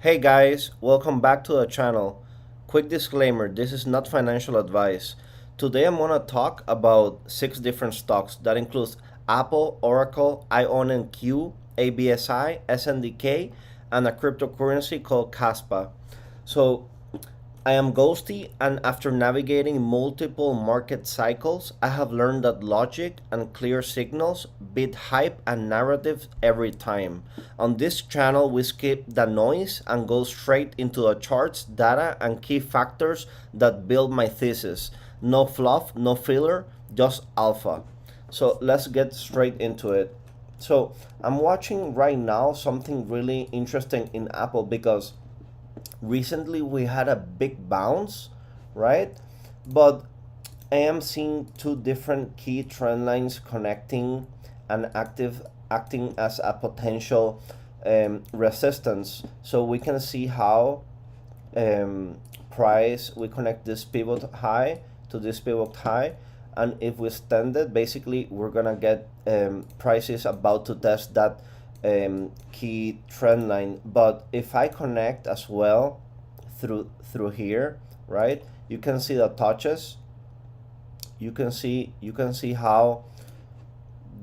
Hey guys, welcome back to the channel. Quick disclaimer, this is not financial advice. Today I'm going to talk about 6 different stocks that includes Apple, Oracle, IONQ, ABSI, SNDK, and a cryptocurrency called KASPA. So I am Ghosty, and after navigating multiple market cycles, I have learned that logic and clear signals beat hype and narrative every time. On this channel, we skip the noise and go straight into the charts, data, and key factors that build my thesis. No fluff, no filler, just alpha. So let's get straight into it. So I'm watching right now something really interesting in Apple because recently we had a big bounce, right? But I am seeing two different key trend lines connecting and acting as a potential resistance. So we can see how price we connect this pivot high to this pivot high, and if we extend it, basically we're gonna get prices about to test that key trend line. But if I connect as well through here, right, you can see the touches. You can see how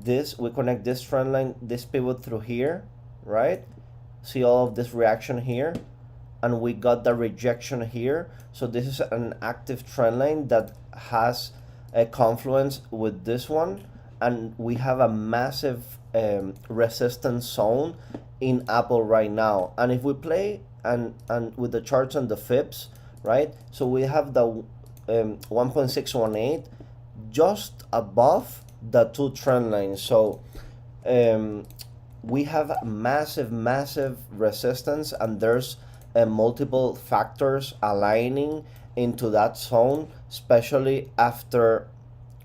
this we connect this trend line, this pivot through here, right? See all of this reaction here, and we got the rejection here. So this is an active trend line that has a confluence with this one, and we have a massive resistance zone in Apple right now. And if we play and with the charts and the fips, right, so we have the 1.618 just above the two trend lines. So we have massive resistance, and there's multiple factors aligning into that zone, especially after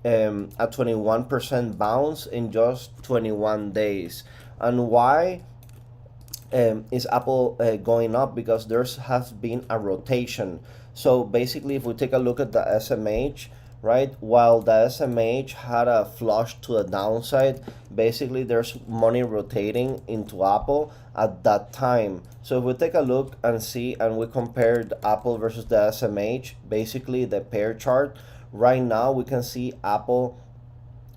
a 21% bounce in just 21 days. And why is Apple going up? Because there has been a rotation. So basically, if we take a look at the SMH, right, while the SMH had a flush to the downside, basically there's money rotating into Apple at that time. So if we take a look and see, and we compared Apple versus the SMH, basically the pair chart, right now we can see Apple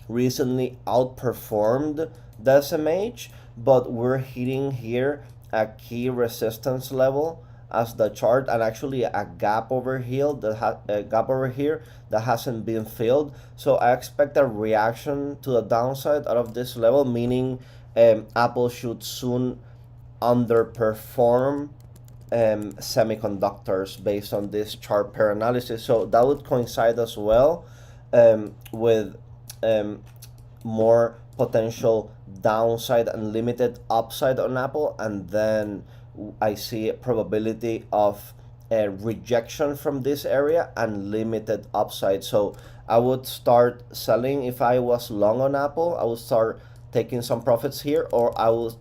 recently outperformed the SMH, but we're hitting here a key resistance level as the chart, and actually a gap over here that hasn't been filled. So I expect a reaction to the downside out of this level, meaning Apple should soon underperform semiconductors based on this chart pair analysis. So that would coincide as well with more potential downside and limited upside on Apple, and then I see a probability of a rejection from this area and limited upside. So I would start selling. If I was long on Apple, I would start taking some profits here, or I would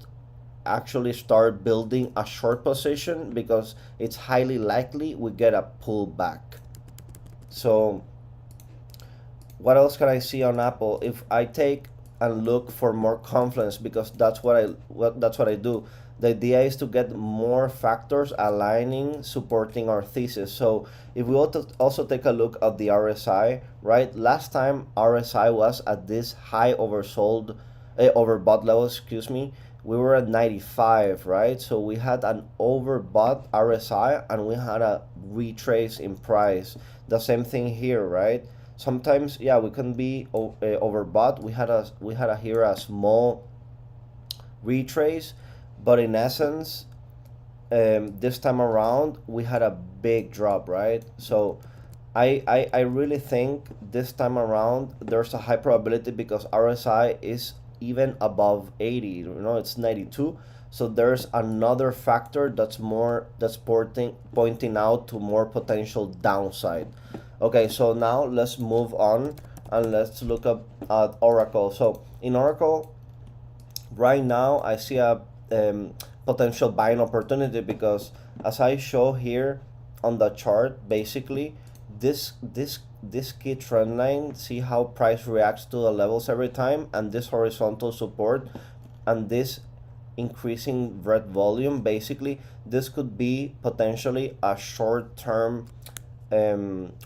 actually start building a short position because it's highly likely we get a pullback. So what else can I see on Apple? If I take and look for more confluence, because that's what I do. The idea is to get more factors aligning, supporting our thesis. So if we also take a look at the RSI, right? Last time RSI was at this high oversold, overbought level, excuse me. We were at 95, right? So we had an overbought RSI and we had a retrace in price. The same thing here, right? Sometimes, yeah, we can be overbought. We had here a small retrace, but in essence, this time around we had a big drop, right? So I really think this time around there's a high probability, because RSI is even above 80, it's 92. So there's another factor that's pointing out to more potential downside. Okay, so now let's move on and let's look up at Oracle. So in Oracle right now I see a potential buying opportunity, because as I show here on the chart, basically this key trend line, see how price reacts to the levels every time, and this horizontal support, and this increasing red volume. Basically, this could be potentially a short-term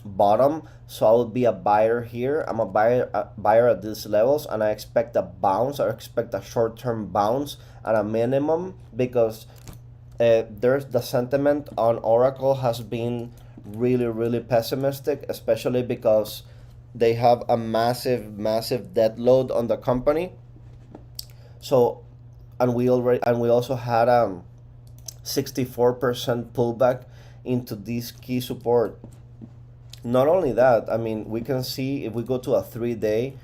bottom. So I would be a buyer here. I'm a buyer at these levels, and I expect a bounce. I expect a short-term bounce at a minimum, because there's the sentiment on Oracle has been really pessimistic, especially because they have a massive debt load on the company. So, and we also had 64% pullback into this key support. Not only that, I mean, we can see if we go to a 3-day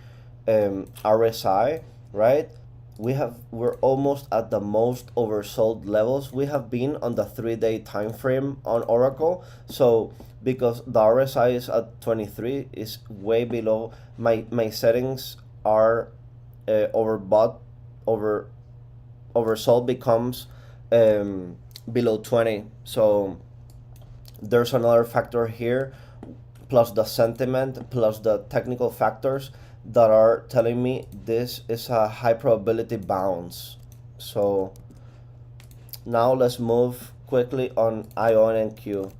RSI, right? We're almost at the most oversold levels we have been on the 3-day time frame on Oracle. So because the RSI is at 23, is way below my settings are overbought, oversold becomes below 20. So there's another factor here, plus the sentiment, plus the technical factors that are telling me this is a high probability bounce. So now let's move quickly on IONQ.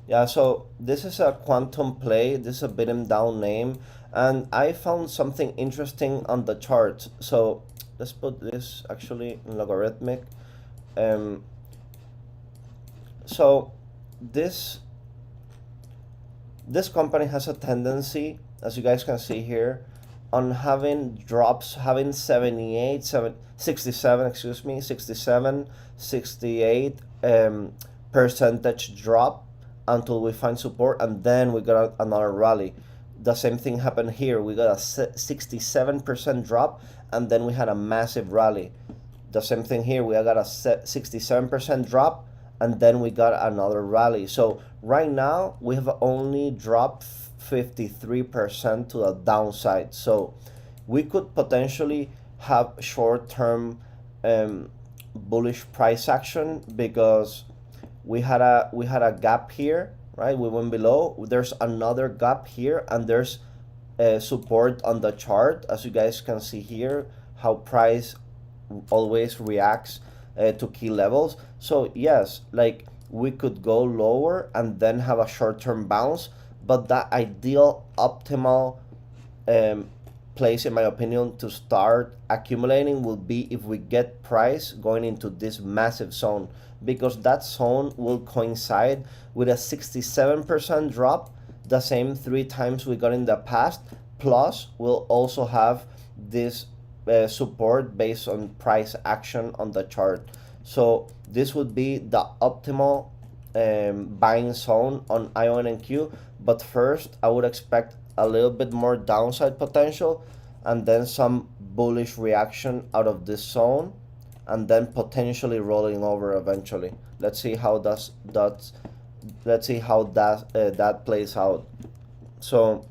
Yeah, so this is a quantum play. This is a beaten down name, and I found something interesting on the chart. So let's put this actually in logarithmic. So this company has a tendency, as you guys can see here, on having drops, having 67, 68 percentage drop until we find support, and then we got another rally. The same thing happened here. We got a 67% drop, and then we had a massive rally. The same thing here. We got a 67% drop, and then we got another rally. So right now we have only dropped 53% to the downside. So we could potentially have short-term bullish price action, because we had a gap here, right? We went below. There's another gap here, and there's support on the chart, as you guys can see here, how price always reacts to key levels. So yes, like we could go lower and then have a short-term bounce, but the ideal optimal place, in my opinion, to start accumulating will be if we get price going into this massive zone, because that zone will coincide with a 67% drop, the same 3 times we got in the past, plus we'll also have this support based on price action on the chart. So this would be the optimal buying zone on IONQ. But first, I would expect a little bit more downside potential, and then some bullish reaction out of this zone, and then potentially rolling over eventually. Let's see how that plays out. So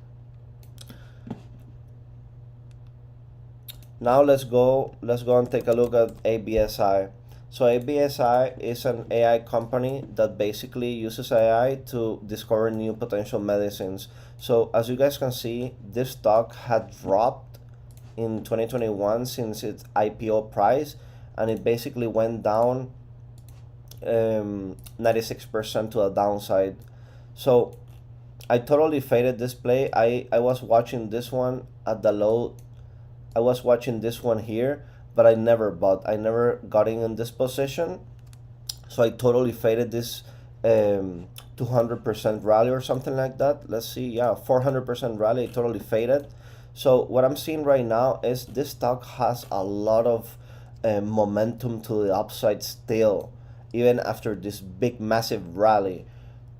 now let's go and take a look at ABSI. So ABSI is an AI company that basically uses AI to discover new potential medicines. So as you guys can see, this stock had dropped in 2021 since its IPO price, and it basically went down 96% to the downside. So I totally faded this play. I was watching this one at the low. I was watching this one here, but I never bought. I never got in this position. So I totally faded this 200% rally or something like that. Let's see, yeah, 400% rally, totally faded. So what I'm seeing right now is this stock has a lot of momentum to the upside still, even after this big massive rally.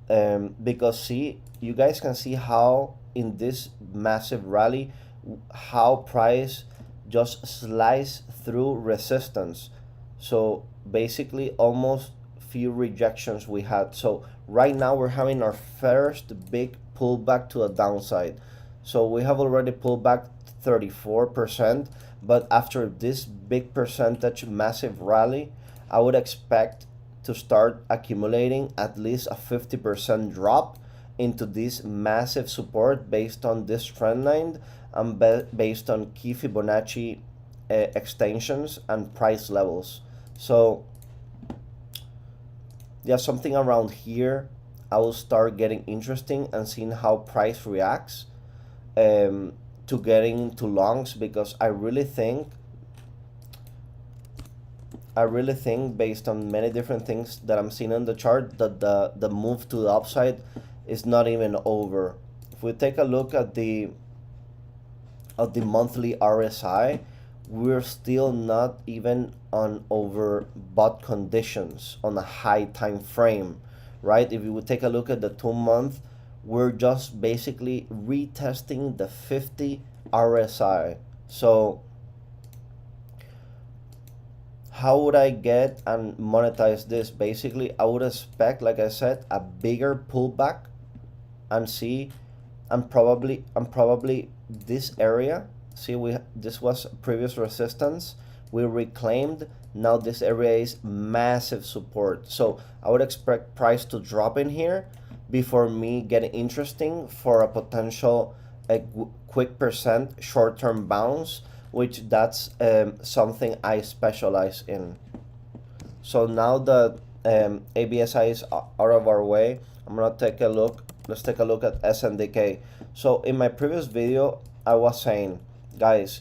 Because see, you guys can see how in this massive rally, how price just slice through resistance. So basically almost few rejections we had. So right now we're having our first big pullback to the downside. So we have already pulled back 34%, but after this big percentage massive rally, I would expect to start accumulating at least a 50% drop into this massive support based on this trend line, and based on key Fibonacci extensions and price levels. So yeah, something around here I will start getting interesting and seeing how price reacts to getting into longs, because I really think based on many different things that I'm seeing on the chart that the move to the upside is not even over. If we take a look at the monthly RSI, we're still not even on overbought conditions on a high time frame, right? If you would take a look at the 2-month, we're just basically retesting the 50 RSI. So how would I get and monetize this? Basically, I would expect, like I said, a bigger pullback and see, and probably this area. See, this was previous resistance. We reclaimed. Now this area is massive support. So I would expect price to drop in here before me getting interesting for a potential quick percent short-term bounce, which that's something I specialize in. So now that ABSI is out of our way, I'm gonna take a look. Let's take a look at SNDK. So in my previous video, I was saying, guys,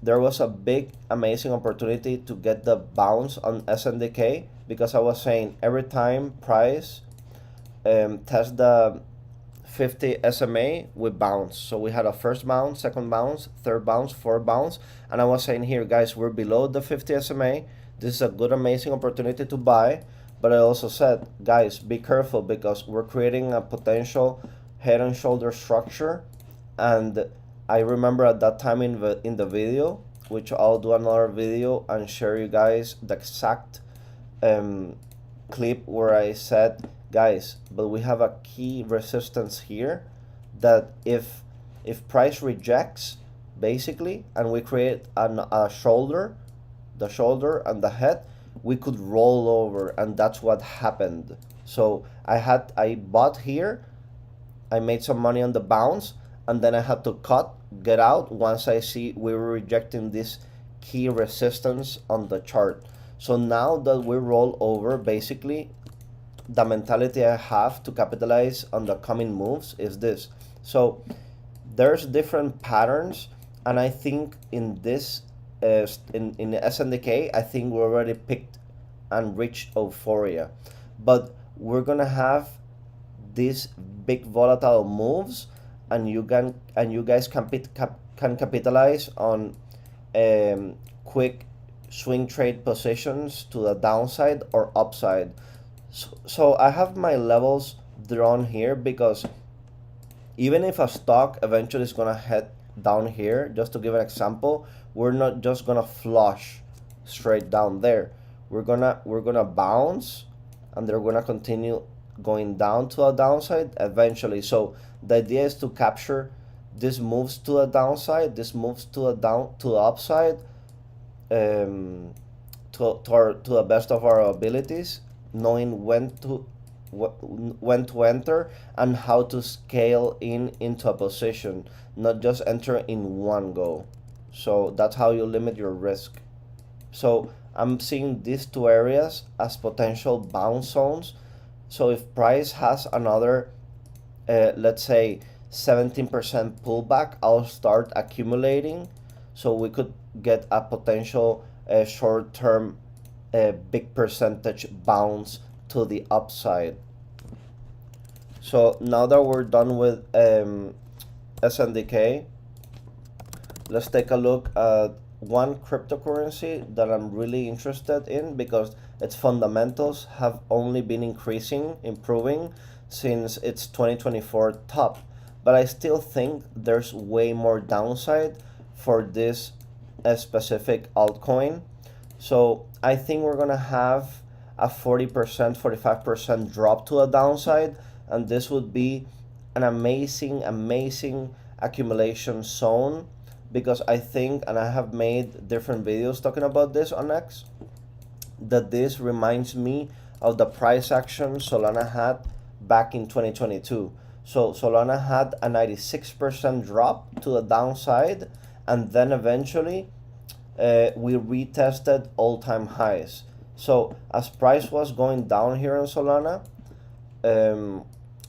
there was a big amazing opportunity to get the bounce on SNDK, because I was saying every time price test the 50 SMA, we bounce. So we had a first bounce, second bounce, third bounce, fourth bounce, and I was saying here, guys, we're below the 50 SMA. This is a good amazing opportunity to buy. But I also said, guys, be careful, because we're creating a potential head and shoulder structure. And I remember at that time in the video, which I'll do another video and share you guys the exact clip where I said, guys, but we have a key resistance here that if price rejects basically, and we create a shoulder, the shoulder and the head, we could roll over, and that's what happened. So I bought here, I made some money on the bounce, and then I had to get out once I see we were rejecting this key resistance on the chart. So now that we roll over, basically the mentality I have to capitalize on the coming moves is this. So there's different patterns, and I think in this in the SNDK, I think we already picked and reached euphoria, but we're gonna have these big volatile moves, and you guys can capitalize on quick swing trade positions to the downside or upside. So I have my levels drawn here, because even if a stock eventually is gonna head down here, just to give an example, we're not just gonna flush straight down there. We're gonna bounce, and they're gonna continue going down to a downside eventually. So the idea is to capture this moves to a downside, this moves to the upside, to the best of our abilities, knowing when to enter and how to scale into a position, not just enter in one go. So that's how you limit your risk. So I'm seeing these two areas as potential bounce zones. So if price has another let's say 17% pullback, I'll start accumulating, so we could get a potential short-term big percentage bounce to the upside. So now that we're done with SNDK, let's take a look at one cryptocurrency that I'm really interested in, because its fundamentals have only been improving since its 2024 top. But I still think there's way more downside for this specific altcoin. So I think we're gonna have a 40%, 45% drop to a downside, and this would be an amazing accumulation zone, because I think, and I have made different videos talking about this on X, that this reminds me of the price action Solana had back in 2022. So Solana had a 96% drop to the downside, and then eventually we retested all-time highs. So as price was going down here in Solana,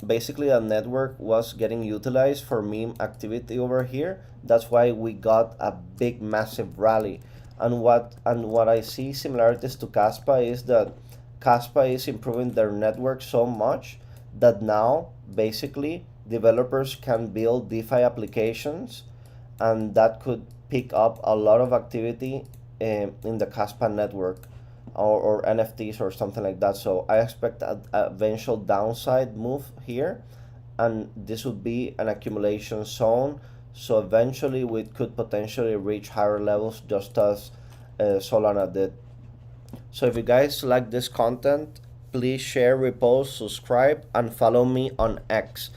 basically a network was getting utilized for meme activity over here. That's why we got a big massive rally. And what I see similarities to KASPA is that KASPA is improving their network so much that now basically developers can build DeFi applications, and that could pick up a lot of activity in the KASPA network, or NFTs or something like that. So I expect a eventual downside move here, and this would be an accumulation zone. So eventually we could potentially reach higher levels, just as Solana did. So if you guys like this content, please share, repost, subscribe, and follow me on X.